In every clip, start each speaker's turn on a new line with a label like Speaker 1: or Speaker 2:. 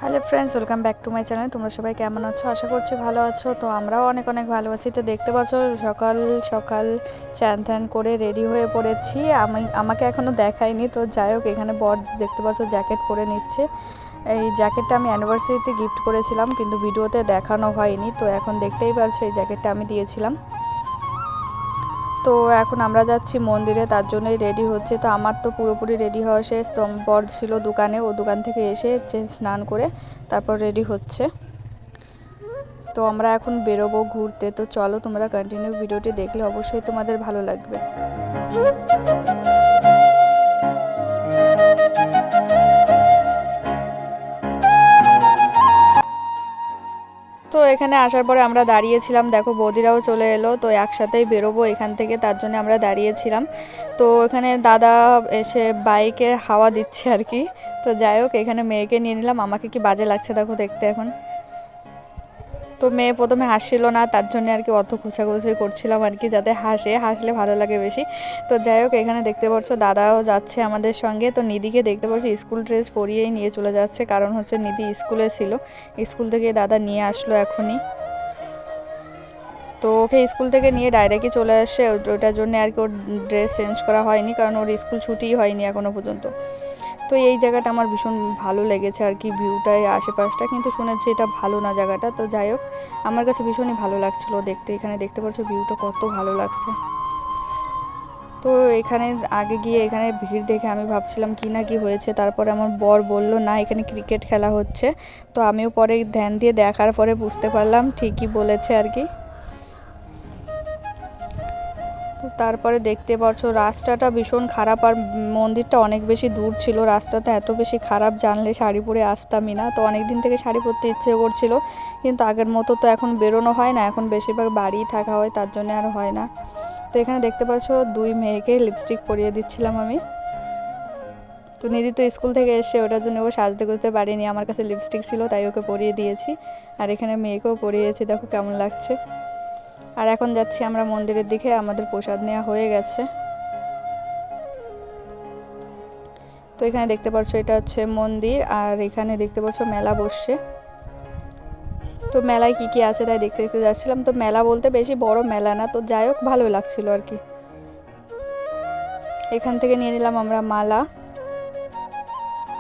Speaker 1: Hello friends, welcome back to my channel. তোমরা সবাই কেমন আছো? আশা করছি ভালো আছো। তো আমরাও অনেক অনেক ভালো আছি। তো দেখতে পাচ্ছ সকাল সকাল চ্যান ত্যান করে রেডি হয়ে পড়েছি। আমাকে এখনও দেখায়নি। তো যাই হোক, এখানে বর দেখতে পাচ্ছ জ্যাকেট পরে নিচ্ছে। এই জ্যাকেটটা আমি অ্যানিভার্সারিতে গিফট করেছিলাম, কিন্তু ভিডিওতে দেখানো হয়নি। তো এখন দেখতেই পারছো এই জ্যাকেটটা আমি দিয়েছিলাম। তো এখন আমরা যাচ্ছি মন্দিরে, তার জন্যই রেডি হচ্ছে। তো আমার তো পুরোপুরি রেডি হওয়া শেষ। তো বর ছিল দোকানে, ও দোকান থেকে এসে স্নান করে তারপর রেডি হচ্ছে। তো আমরা এখন বেরোবো ঘুরতে। তো চলো, তোমরা কন্টিনিউ ভিডিওটি দেখলে অবশ্যই তোমাদের ভালো লাগবে। তো এখানে আসার পরে আমরা দাঁড়িয়েছিলাম, দেখো বৌদিরাও চলে এলো। তো একসাথেই বেরোবো এখান থেকে, তার জন্য আমরা দাঁড়িয়েছিলাম। তো এখানে দাদা এসে বাইকের হাওয়া দিচ্ছে আর কি। তো যাই হোক, এখানে মেয়েকে নিয়ে নিলাম। আমাকে কি বাজে লাগছে দেখো দেখতে এখন। তো মেয়ে প্রথমে হাসছিল না, তার জন্য আর কি অত খুচাখুচি করছিলাম আর কি, যাতে হাসলে ভালো লাগে বেশি। তো যাই হোক, এখানে দেখতে পাচ্ছ দাদাও যাচ্ছে আমাদের সঙ্গে। তো নিধিকে দেখতে পাচ্ছ স্কুল ড্রেস পরিয়েই নিয়ে চলে যাচ্ছে, কারণ হচ্ছে নিধি স্কুলে ছিল। স্কুল থেকে দাদা নিয়ে আসলো এখনই। তো ওকে স্কুল থেকে নিয়ে ডাইরেক্টই চলে আসে, ওটার জন্য আর কি ওর ড্রেস চেঞ্জ করা হয়নি, কারণ ওর স্কুল ছুটিই হয়নি এখনও পর্যন্ত। তো এই জায়গাটা আমার ভীষণ ভালো লেগেছে আর কি, ভিউটাই আশেপাশটা, কিন্তু শুনেছি এটা ভালো না জায়গাটা। তো যাই হোক, আমার কাছে ভীষণই ভালো লাগছিলো দেখতে। এখানে দেখতে পাচ্ছ ভিউটা কত ভালো লাগছে। তো এখানে আগে গিয়ে এখানে ভিড় দেখে আমি ভাবছিলাম কি না কি হয়েছে, তারপরে আমার বর বলল না এখানে ক্রিকেট খেলা হচ্ছে। তো আমিও পরে ধ্যান দিয়ে দেখার পরে বুঝতে পারলাম ঠিকই বলেছে আর কি। তো তারপরে দেখতে পাচ্ছ রাস্তাটা ভীষণ খারাপ, আর মন্দিরটা অনেক বেশি দূর ছিল। রাস্তাটা এত বেশি খারাপ, জানলে শাড়ি পরে আসতামই না। তো অনেক দিন থেকে শাড়ি পরতে ইচ্ছে করছিল, কিন্তু আগের মতো তো এখন বেরোনো হয় না, এখন বেশিরভাগ বাড়িই থাকা হয়, তার জন্য আর হয় না। তো এখানে দেখতে পাচ্ছ দুই মেয়েকে লিপস্টিক পরিয়ে দিচ্ছিলাম আমি। তো নিধি তো স্কুল থেকে এসে ওটার জন্য ও সাজতে গুজতে পারিনি, আমার কাছে লিপস্টিক ছিল তাই ওকে পরিয়ে দিয়েছি। আর এখানে মেয়েকেও পরিয়েছি, দেখো কেমন লাগছে। আর এখন যাচ্ছি আমরা মন্দিরের দিকে, আমাদের প্রসাদ নেওয়া হয়ে গেছে। তো এখানে দেখতে পাচ্ছ এটা হচ্ছে মন্দির, আর এখানে দেখতে পাচ্ছ মেলা বসছে। তো মেলায় কি কি আছে তাই দেখতে দেখতে যাচ্ছিলাম। তো মেলা বলতে বেশি বড় মেলা না, তো যাই হোক ভালো লাগছিল আর কি। এখান থেকে নিয়ে নিলাম আমরা মালা।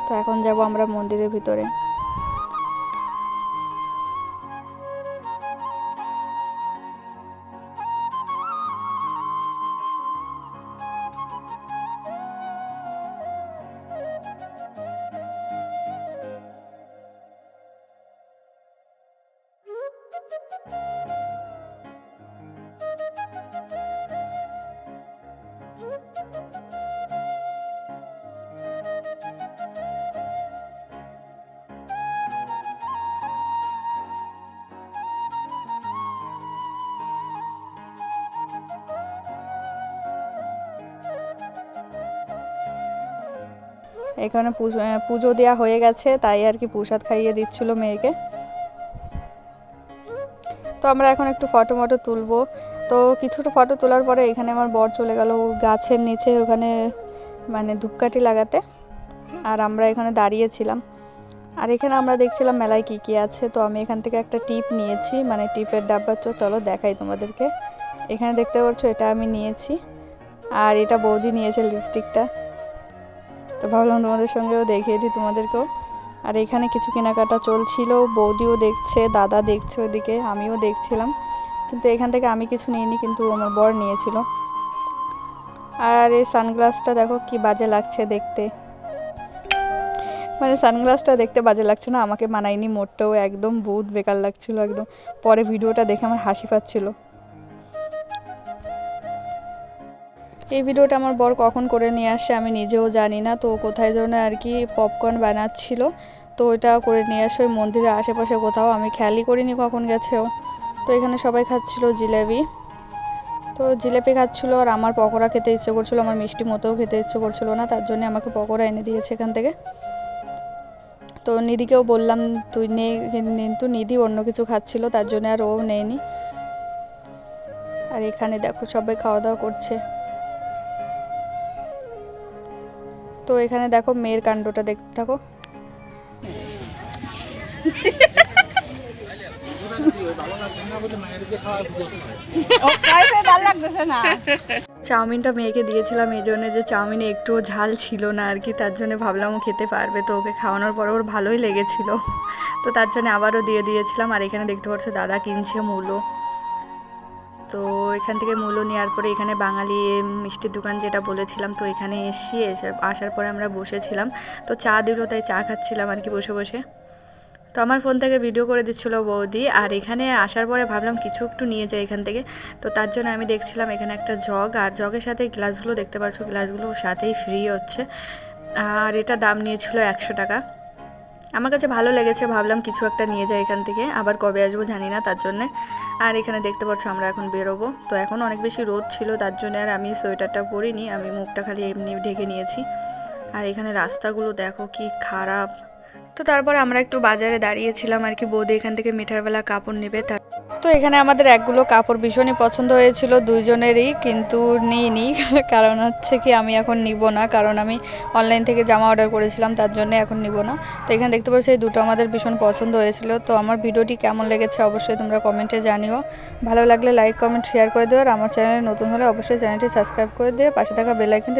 Speaker 1: তো এখন যাব আমরা মন্দিরের ভিতরে। এখানে পুজো দেওয়া হয়ে গেছে, তাই আর কি প্রসাদ খাইয়ে দিচ্ছিল মেয়েকে। তো আমরা এখন একটু ফটো মটো তুলবো। তো কিছুটা ফটো তোলার পরে এখানে আমার বর চলে গেল গাছের নিচে, ওখানে মানে ধূপকাঠি লাগাতে। আর আমরা এখানে দাঁড়িয়েছিলাম। আর এখানে আমরা দেখছিলাম মেলায় কি কি আছে। তো আমি এখান থেকে একটা টিপ নিয়েছি, মানে টিপের ডাব্বা। চলো দেখাই তোমাদেরকে। এখানে দেখতে পাচ্ছ এটা আমি নিয়েছি, আর এটা বৌদি নিয়েছে লিপস্টিকটা। তো ভাবলাম তোমাদের সঙ্গেও দেখিয়ে দিই তোমাদেরকেও। আর এখানে কিছু কেনাকাটা চলছিল, বৌদিও দেখছে, দাদা দেখছে ওদিকে, আমিও দেখছিলাম। কিন্তু এখান থেকে আমি কিছু নিইনি, কিন্তু আমার বর নিয়েছিল। আর এই সানগ্লাসটা দেখো কি বাজে লাগছে দেখতে, মানে সানগ্লাসটা দেখতে বাজে লাগছে না, আমাকে মানায়নি মোটেও, একদম বহুত বেকার লাগছিল একদম। পরে ভিডিওটা দেখে আমার হাসি পাচ্ছিল। এই ভিডিওটা আমার বর কখন করে নিয়ে আসে আমি নিজেও জানি না। তো কোথায় যেন আর কি পপকর্ন বানাচ্ছিল, তো ওইটা করে নিয়ে আসে ওই মন্দিরের আশেপাশে কোথাও, আমি খেয়ালই করিনি কখন গেছেও। তো এখানে সবাই খাচ্ছিল জিলেবি। তো জিলেপি খাচ্ছিলো, আর আমার পকোড়া খেতে ইচ্ছে করছিলো, আমার মিষ্টি মতোও খেতে ইচ্ছে করছিল না, তার জন্য আমাকে পকোড়া এনে দিয়েছে এখান থেকে। তো নিধিকেও বললাম তুই নে, কিন্তু নিধি অন্য কিছু খাচ্ছিল, তার জন্য আর ও নেয়নি। আর এখানে দেখো সবাই খাওয়া দাওয়া করছে। তো এখানে দেখো মেয়ের কাণ্ডটা দেখতে থাকো। চাউমিনটা মেয়েকে দিয়েছিলাম এই জন্য যে চাউমিনে একটুও ঝাল ছিল না আর কি, তার জন্য ভাবলাম ও খেতে পারবে, তো ওকে খাওয়ানোর পরে ওর ভালোই লেগেছিল, তো তার জন্য আবারও দিয়ে দিয়েছিলাম। আর এখানে দেখতে পাচ্ছ দাদা কিনছে মূলো, তো এখান থেকে মূলো নেওয়ার পরে এখানে বাঙালি মিষ্টির দোকান যেটা বলেছিলাম, তো এখানে আসার পরে আমরা বসেছিলাম, তো চা দিল তাই চা খাচ্ছিলাম আর কি বসে বসে। তো আমার ফোন থেকে ভিডিও করে দিচ্ছিলো বৌদি, আর এখানে আসার পরে ভাবলাম কিছু একটু নিয়ে যাই এখান থেকে, তো তার জন্য আমি দেখছিলাম এখানে একটা জগ, আর জগের সাথে গ্লাসগুলো দেখতে পাচ্ছ, গ্লাসগুলো সাথেই ফ্রি হচ্ছে, আর এটা দাম নিয়েছিল 100 টাকা। আমার কাছে ভালো লেগেছে, ভাবলাম কিছু একটা নিয়ে যাই এখান থেকে, আবার কবে আসবো জানি না তার জন্যে। আর এখানে দেখতে পাচ্ছ আমরা এখন বেরোবো, তো এখন অনেক বেশি রোদ ছিল তার জন্য আর আমি সোয়েটারটা পরিনি, আমি মুখটা খালি এমনি ঢেকে নিয়েছি। আর এখানে রাস্তাগুলো দেখো কি খারাপ। তো তারপর আমরা একটু বাজারে দাঁড়িয়েছিলাম আর কি, বৌদি এখান থেকে মিঠারবেলা কাপড় নেবে, তো এখানে আমাদের একগুলো কাপড় ভীষণই পছন্দ হয়েছিল দুইজনেরই, কিন্তু নিইনি কারণ হচ্ছে কি আমি এখন নিব না, কারণ আমি অনলাইন থেকে জামা অর্ডার করেছিলাম, তার জন্য এখন নিব না। তো এখানে দেখতে পাচ্ছি এই দুটো আমাদের ভীষণ পছন্দ হয়েছিল। তো আমার ভিডিওটি কেমন লেগেছে অবশ্যই তোমরা কমেন্টে জানিও, ভালো লাগলে লাইক কমেন্ট শেয়ার করে দিও, আর আমার চ্যানেলে নতুন হলে অবশ্যই চ্যানেলটি সাবস্ক্রাইব করে দিয়ে পাশে থাকা বেল আইকন